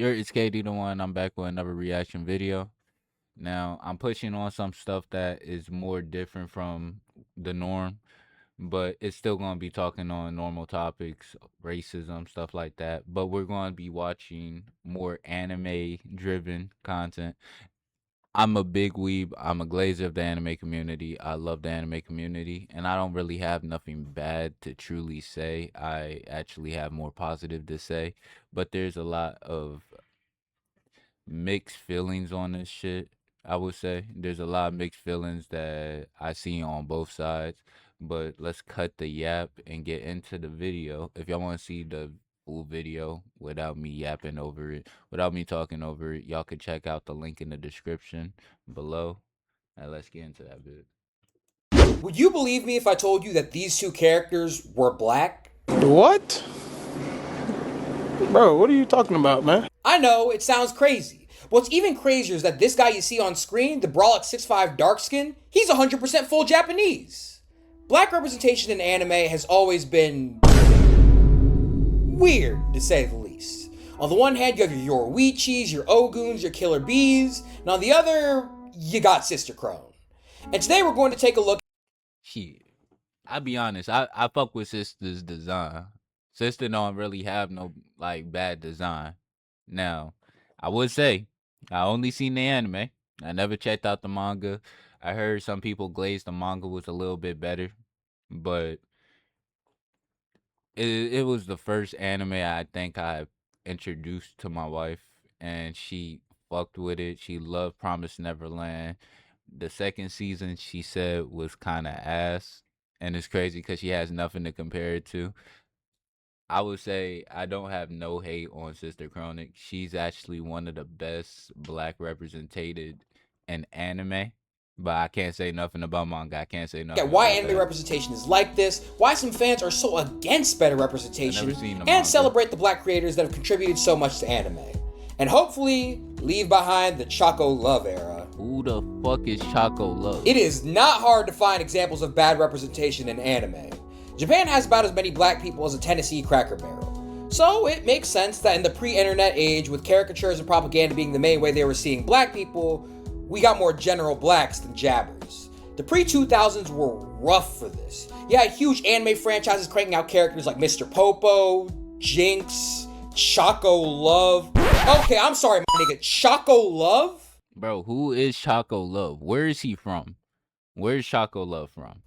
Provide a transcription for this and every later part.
It's KD the one. I'm back with another reaction video. Now, I'm pushing on some stuff that is more different from the norm, but it's still going to be talking on normal topics, racism, stuff like that. But we're going to be watching more anime driven content. I'm a big weeb. I'm a glazer of the anime community. I love the anime community, and I don't really have nothing bad to truly say. I actually have more positive to say, but there's a lot of mixed feelings on this shit. I would say there's a lot of mixed feelings that I see on both sides. But let's cut the yap and get into the video. If y'all want to see the full video without me yapping over it, without me talking over it, y'all can check out the link in the description below. And let's get into that bit. Would you believe me if I told you that these two characters were black? What? Bro, what are you talking about, man? I know, it sounds crazy. What's even crazier is that this guy you see on screen, the brolic 6'5" dark skin, he's 100% full Japanese. Black representation in anime has always been weird, to say the least. On the one hand, you have your Yoruichis, your Oguns, your Killer Bees, and on the other, you got Sister Crone. And today we're going to take a look. Shit, I'll be honest. I fuck with Sister's design. Sister don't really have no like bad design. Now, I would say I only seen the anime. I never checked out the manga. I heard some people glaze the manga was a little bit better, but it was the first anime I think I introduced to my wife, and she fucked with it. She loved Promise Neverland. The second season she said was kind of ass, and it's crazy because she has nothing to compare it to. I would say I don't have no hate on Sister Chronic. She's actually one of the best black represented in anime. But I can't say nothing about manga. I can't say nothing Why about anime that. representation is like this, why some fans are so against better representation, seen the and manga. celebrate the black creators that have contributed so much to anime. And hopefully, leave behind the Choco Love era. Who the fuck is Choco Love? It is not hard to find examples of bad representation in anime. Japan has about as many black people as a Tennessee Cracker Barrel. So it makes sense that in the pre-internet age, with caricatures and propaganda being the main way they were seeing black people, we got more general blacks than jabbers. The pre-2000s were rough for this. You had huge anime franchises cranking out characters like Mr. Popo, Jinx, Choco Love. Okay, I'm sorry, my nigga. Choco Love? Bro, who is Choco Love? Where is he from? Where's Choco Love from?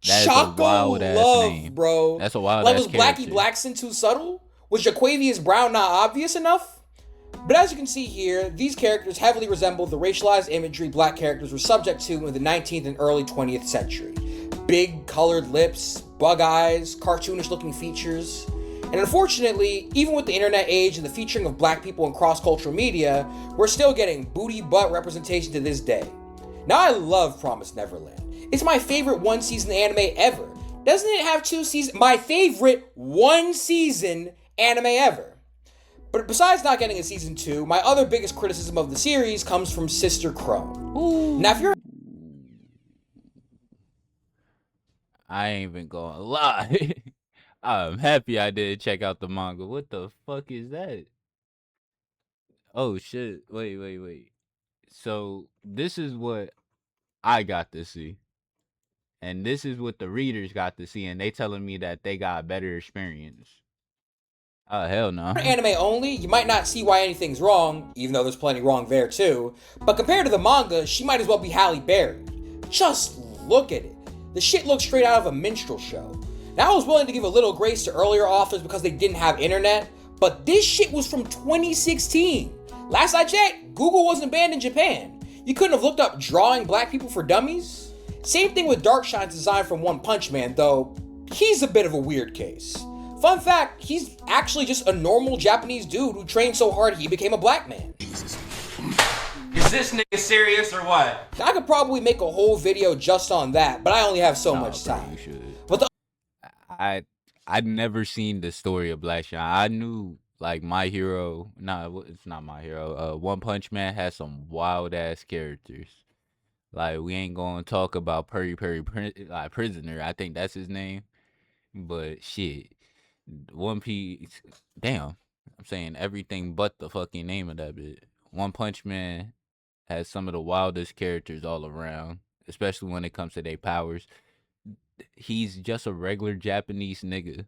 That is a Choco wild ass Love, name. bro. That's a wild Like, ass was Blackie character. Blackson too subtle? Was Jaquavius Brown not obvious enough? But as you can see here, these characters heavily resemble the racialized imagery black characters were subject to in the 19th and early 20th century. Big colored lips, bug eyes, cartoonish looking features. And unfortunately, even with the internet age and the featuring of black people in cross-cultural media, we're still getting booty butt representation to this day. Now I love Promised Neverland. It's my favorite one-season anime ever. Doesn't it have 2 seasons? My favorite one-season anime ever. But besides not getting a season 2, my other biggest criticism of the series comes from Sister Crone. Ooh. Now if you're... I ain't even gonna lie. I'm happy I did check out the manga. What the fuck is that? Oh shit. Wait. So this is what I got to see. And this is what the readers got to see, and they telling me that they got a better experience. Oh, hell no. anime only, you might not see why anything's wrong, even though there's plenty wrong there too. But compared to the manga, she might as well be Halle Berry. Just look at it. The shit looks straight out of a minstrel show. Now I was willing to give a little grace to earlier authors because they didn't have internet, but this shit was from 2016. Last I checked, Google wasn't banned in Japan. You couldn't have looked up drawing black people for dummies. Same thing with Darkshine's design from One Punch Man, though he's a bit of a weird case. Fun fact, he's actually just a normal Japanese dude who trained so hard he became a black man. Is this nigga serious or what? I could probably make a whole video just on that, but I only have so much bro, time. you should. But the I'd never seen the story of Black Shine. I knew like My Hero. Nah, it's not My Hero. One Punch Man has some wild ass characters. Like we ain't gonna talk about Prisoner. I think that's his name. But shit, One Piece. Damn, I'm saying everything but the fucking name of that bit. One Punch Man has some of the wildest characters all around, especially when it comes to their powers. He's just a regular Japanese nigga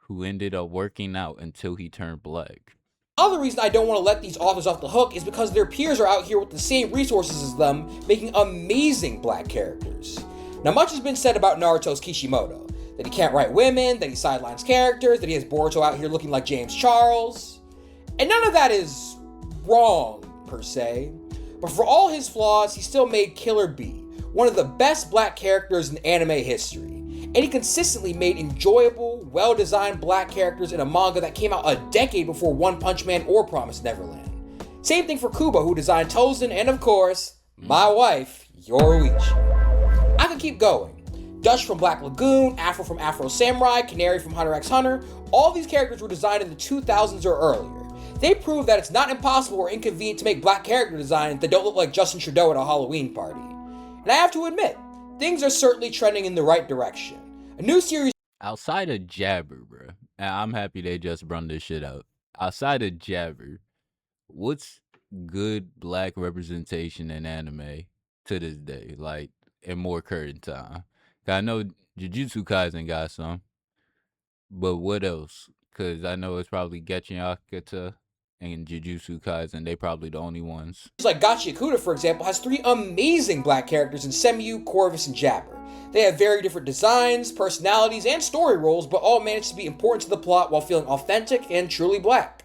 who ended up working out until he turned black. Another reason I don't want to let these authors off the hook is because their peers are out here with the same resources as them, making amazing black characters. Now, much has been said about Naruto's Kishimoto, that he can't write women, that he sidelines characters, that he has Boruto out here looking like James Charles. And none of that is wrong, per se. But for all his flaws, he still made Killer Bee one of the best black characters in anime history. And he consistently made enjoyable, well-designed black characters in a manga that came out a decade before One Punch Man or Promised Neverland. Same thing for Kubo, who designed Tozen, and of course, my wife, Yoruichi. I could keep going. Dutch from Black Lagoon, Afro from Afro Samurai, Canary from Hunter x Hunter, all these characters were designed in the 2000s or earlier. They prove that it's not impossible or inconvenient to make black character designs that don't look like Justin Trudeau at a Halloween party. And I have to admit, things are certainly trending in the right direction. A new series Outside of Jabber, bro, and I'm happy they just brought this shit out. Outside of Jabber, what's good black representation in anime to this day, like in more current time? 'Cause I know Jujutsu Kaisen got some, but what else? Because I know it's probably Genshin Akata and Jujutsu Kaisen. They probably the only ones. like Gachi Akuta, for example, has 3 amazing black characters in Semu, Corvus, and Jabber. They have very different designs, personalities, and story roles, but all manage to be important to the plot while feeling authentic and truly black.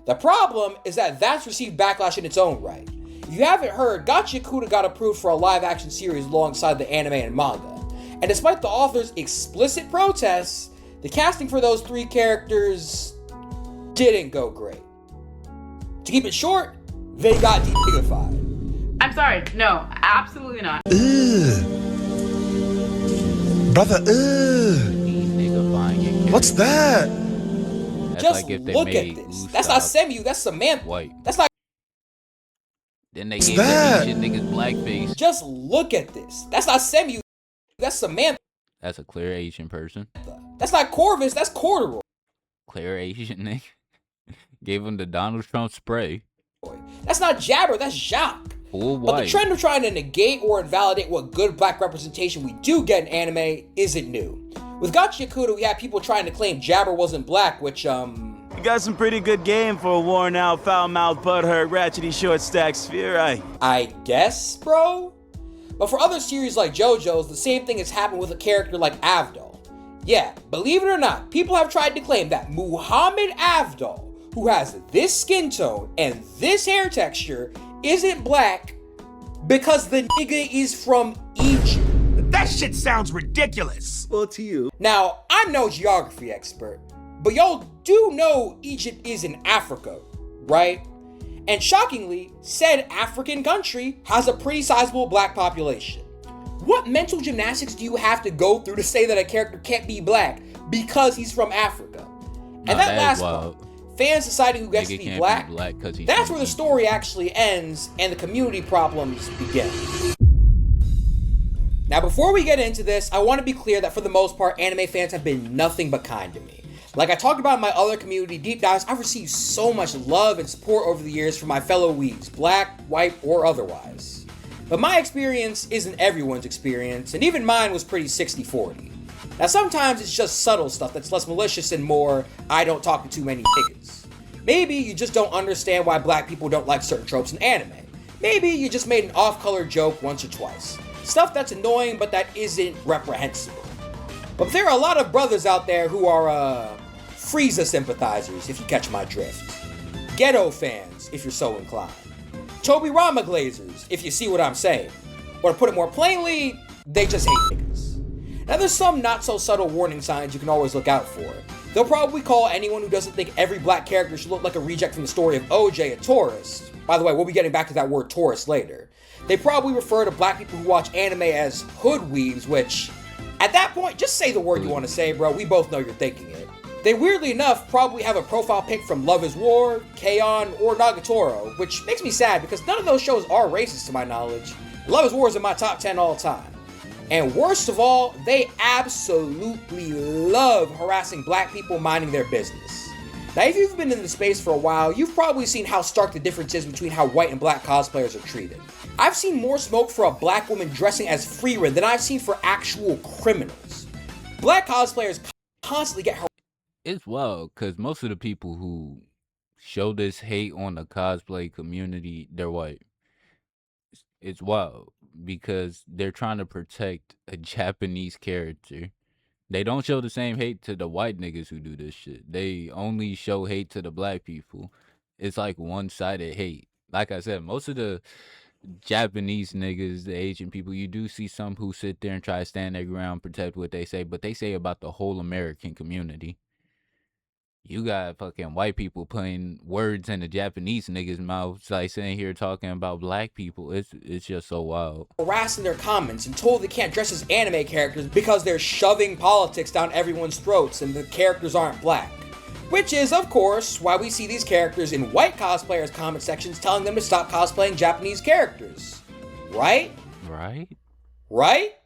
The problem is that that's received backlash in its own right. If you haven't heard, Gachi Akuta got approved for a live-action series alongside the anime and manga. And despite the author's explicit protests, the casting for those 3 characters didn't go great. To keep it short, they got de-niggified. I'm sorry, no, absolutely not. Brother, Nigga-fying your character. what's that? That's Just like if they look at made this. That's not Usopp Semu, that's Samantha. white. That's not. Then they What's gave that? that Asian niggas blackface. Just look at this. That's not Semu, that's Samantha. That's a clear Asian person. That's not Corvus, that's Corduroy. Clear Asian nigga. Gave him the Donald Trump spray. That's not Jabber, that's Jacques. Full But the white. trend of trying to negate or invalidate what good black representation we do get in anime isn't new. With Gachi Akuta, we had people trying to claim Jabber wasn't black, which, You got some pretty good game for a worn out, foul mouthed, butthurt, ratchety, short stack sphere, I guess, bro? But for other series like JoJo's, the same thing has happened with a character like Avdol. Yeah, believe it or not, people have tried to claim that Muhammad Avdol, who has this skin tone and this hair texture, isn't black because the nigga is from Egypt. That shit sounds ridiculous. Well, to you. Now, I'm no geography expert, but y'all do know Egypt is in Africa, right? And shockingly, said African country has a pretty sizable black population. What mental gymnastics do you have to go through to say that a character can't be black because he's from Africa? And Nah, that that last is wild. part, fans deciding who gets Nigga to be can't black, be black 'cause he's that's from where the Egypt. story actually ends and the community problems begin. Now, before we get into this, I want to be clear that for the most part, anime fans have been nothing but kind to me. Like I talked about in my other community deep dives, I've received so much love and support over the years from my fellow weebs, black, white, or otherwise. But my experience isn't everyone's experience, and even mine was pretty 60-40. Now sometimes it's just subtle stuff that's less malicious and more, I don't talk to too many niggas. Maybe you just don't understand why black people don't like certain tropes in anime. Maybe you just made an off-color joke once or twice. Stuff that's annoying but that isn't reprehensible. But there are a lot of brothers out there who are, Frieza sympathizers, if you catch my drift. Ghetto fans, if you're so inclined. Tobirama glazers, if you see what I'm saying. Or to put it more plainly, they just hate niggas. Now there's some not so subtle warning signs you can always look out for. They'll probably call anyone who doesn't think every black character should look like a reject from the story of OJ a tourist. By the way, we'll be getting back to that word tourist later. They probably refer to black people who watch anime as hood weebs, which, at that point, just say the word you want to say, bro. We both know you're thinking it. They weirdly enough probably have a profile pic from Love is War, K-On!, or Nagatoro, which makes me sad because none of those shows are racist to my knowledge. Love is War is in my top 10 all time. And worst of all, they absolutely love harassing black people minding their business. Now, if you've been in the space for a while, you've probably seen how stark the difference is between how white and black cosplayers are treated. I've seen more smoke for a black woman dressing as Freeran than I've seen for actual criminals. Black cosplayers constantly get harassed. It's wild because most of the people who show this hate on the cosplay community, they're white. It's wild because they're trying to protect a Japanese character. They don't show the same hate to the white niggas who do this shit. They only show hate to the black people. It's like one-sided hate. Like I said, most of the Japanese niggas, the Asian people, you do see some who sit there and try to stand their ground, protect what they say, but they say about the whole American community. You got fucking white people putting words in the Japanese niggas' mouths, like sitting here talking about black people. It's just so wild. Harassed in their comments and told they can't dress as anime characters because they're shoving politics down everyone's throats and the characters aren't black. Which is, of course, why we see these characters in white cosplayers' comment sections telling them to stop cosplaying Japanese characters. Right? Right? Right?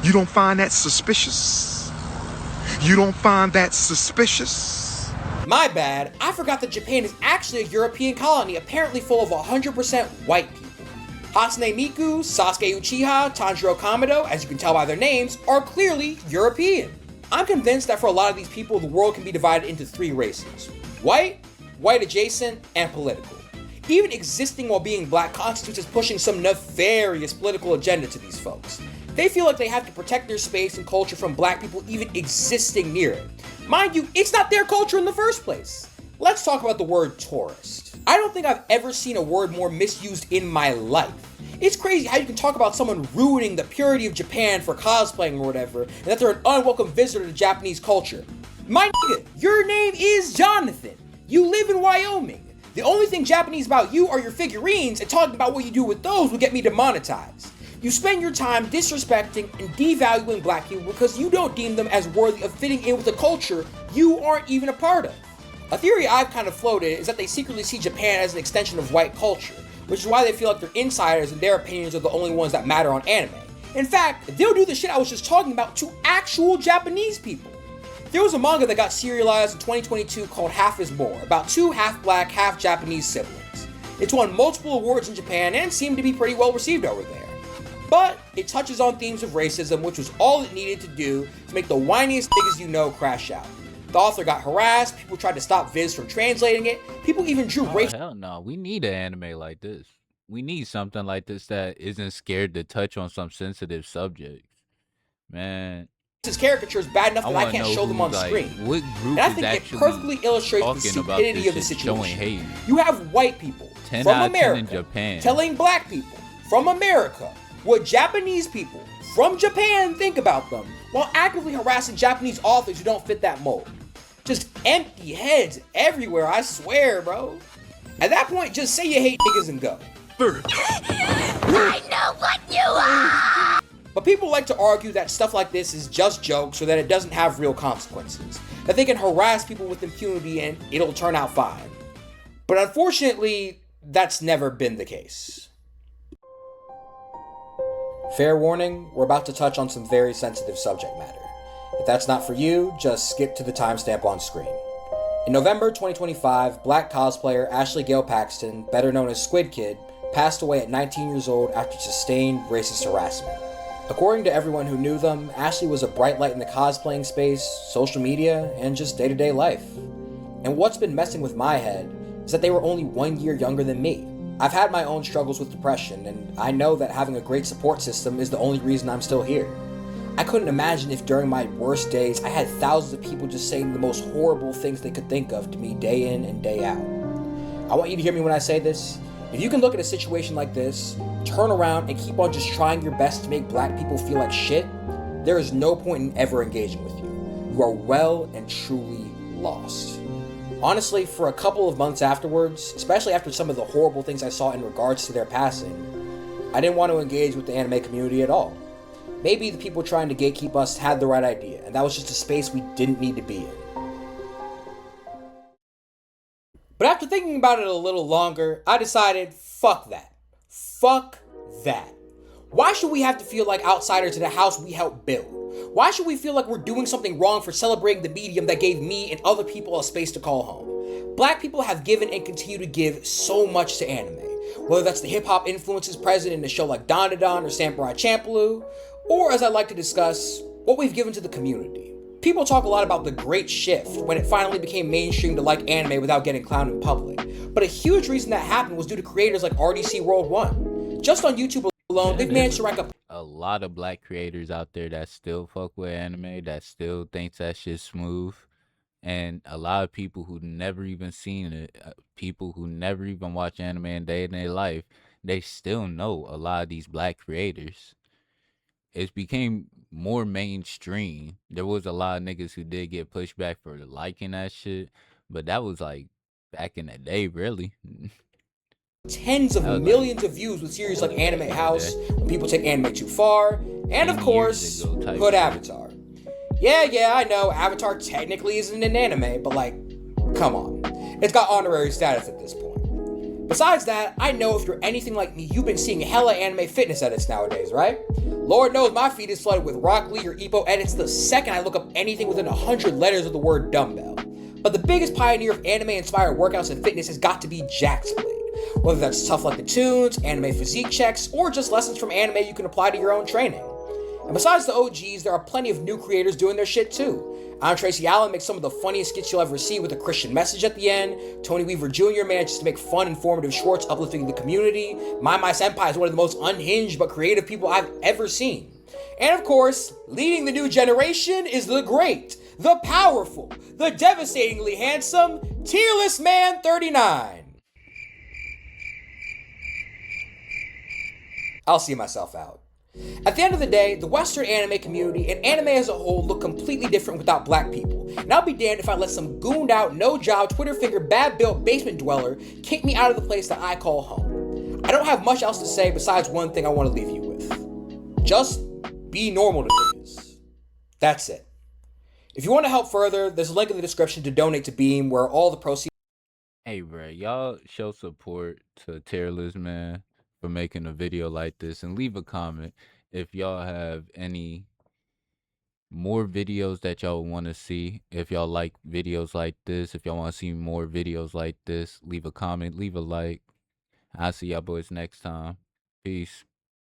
You don't find that suspicious? You don't find that suspicious? My bad, I forgot that Japan is actually a European colony apparently full of 100% white people. Hatsune Miku, Sasuke Uchiha, Tanjiro Kamado, as you can tell by their names, are clearly European. I'm convinced that for a lot of these people, the world can be divided into three races: white, white adjacent, and political. Even existing while being black constitutes as pushing some nefarious political agenda to these folks. They feel like they have to protect their space and culture from black people even existing near it. Mind you, it's not their culture in the first place. Let's talk about the word tourist. I don't think I've ever seen a word more misused in my life. It's crazy how you can talk about someone ruining the purity of Japan for cosplaying or whatever, and that they're an unwelcome visitor to Japanese culture. My nigga, your name is Jonathan. You live in Wyoming. The only thing Japanese about you are your figurines, and talking about what you do with those will get me demonetized. You spend your time disrespecting and devaluing black people because you don't deem them as worthy of fitting in with a culture you aren't even a part of. A theory I've kind of floated is that they secretly see Japan as an extension of white culture, which is why they feel like they're insiders and their opinions are the only ones that matter on anime. In fact, they'll do the shit I was just talking about to actual Japanese people. There was a manga that got serialized in 2022 called Half is More, about two half-black, half-Japanese siblings. It's won multiple awards in Japan and seemed to be pretty well received over there. But it touches on themes of racism, which was all it needed to do to make the whiniest niggas you know crash out. The author got harassed, people tried to stop Viz from translating it, people even drew racial. Hell no, we need an anime like this. We need something like this that isn't scared to touch on some sensitive subjects. Man, His caricatures bad enough that I can't show them on screen. What group And I is think it actually perfectly illustrates the talking about stupidity this of the shit showing situation. hate? You have white people 10 from out of 10 in America Japan. telling black people from America what Japanese people from Japan think about them, while actively harassing Japanese authors who don't fit that mold. Just empty heads everywhere, I swear, bro. At that point, just say you hate niggas and go. I know what you are! But people like to argue that stuff like this is just jokes or that it doesn't have real consequences. That they can harass people with impunity and it'll turn out fine. But unfortunately, that's never been the case. Fair warning, we're about to touch on some very sensitive subject matter. If that's not for you, just skip to the timestamp on screen. In November 2025, black cosplayer Ashley Gale Paxton, better known as Squid Kid, passed away at 19 years old after sustained racist harassment. According to everyone who knew them, Ashley was a bright light in the cosplaying space, social media, and just day-to-day life. And what's been messing with my head is that they were only 1 year younger than me. I've had my own struggles with depression, and I know that having a great support system is the only reason I'm still here. I couldn't imagine if during my worst days I had thousands of people just saying the most horrible things they could think of to me day in and day out. I want you to hear me when I say this. If you can look at a situation like this, turn around and keep on just trying your best to make black people feel like shit, there is no point in ever engaging with you. You are well and truly lost. Honestly, for a couple of months afterwards, especially after some of the horrible things I saw in regards to their passing, I didn't want to engage with the anime community at all. Maybe the people trying to gatekeep us had the right idea, and that was just a space we didn't need to be in. But after thinking about it a little longer, I decided, fuck that. Fuck that. Why should we have to feel like outsiders to the house we helped build? Why should we feel like we're doing something wrong for celebrating the medium that gave me and other people a space to call home? Black people have given and continue to give so much to anime, whether that's the hip-hop influences present in a show like Don or Samurai Champloo, or as I like to discuss, what we've given to the community. People talk a lot about the great shift when it finally became mainstream to like anime without getting clowned in public, but a huge reason that happened was due to creators like RDC World 1. Just on YouTube alone, they've managed to rack up a lot of black creators out there that still fuck with anime, that still thinks that shit's smooth, and a lot of people who never even seen it, people who never even watch anime a day in their life, they still know a lot of these black creators. It became more mainstream. There was a lot of niggas who did get pushed back for liking that shit, but that was like back in the day, really. tens of That was millions of views with series like Anime House, When People Take Anime Too Far, and of 10 course, years ago type Hood shit. Avatar. Yeah, I know, Avatar technically isn't an anime, but like, come on. It's got honorary status at this point. Besides that, I know if you're anything like me, you've been seeing hella anime fitness edits nowadays, right? Lord knows my feed is flooded with Rock Lee or Ippo edits the second I look up anything within 100 letters of the word dumbbell. But the biggest pioneer of anime-inspired workouts and fitness has got to be Jax Blade. Whether that's Tough Like the Tunes, anime physique checks, or just lessons from anime you can apply to your own training. And besides the OGs, there are plenty of new creators doing their shit too. I'm Tracy Allen makes some of the funniest skits you'll ever see with a Christian message at the end. Tony Weaver Jr. manages to make fun, informative shorts uplifting the community. My Senpai is one of the most unhinged but creative people I've ever seen. And of course, leading the new generation is the great, the powerful, the devastatingly handsome TierlistMan39. I'll see myself out. At the end of the day, the Western anime community and anime as a whole look completely different without black people. And I'll be damned if I let some gooned out, no job, Twitter finger, bad built basement dweller kick me out of the place that I call home. I don't have much else to say besides one thing I want to leave you with. Just be normal to niggas. That's it. If you want to help further, there's a link in the description to donate to Beam where all the proceeds. Hey, bro, y'all show support to TierlistMan for making a video like this, and leave a comment if y'all have any more videos that y'all want to see. If y'all like videos like this, if y'all want to see more videos like this, leave a comment, leave a like. I'll see y'all boys next time. Peace.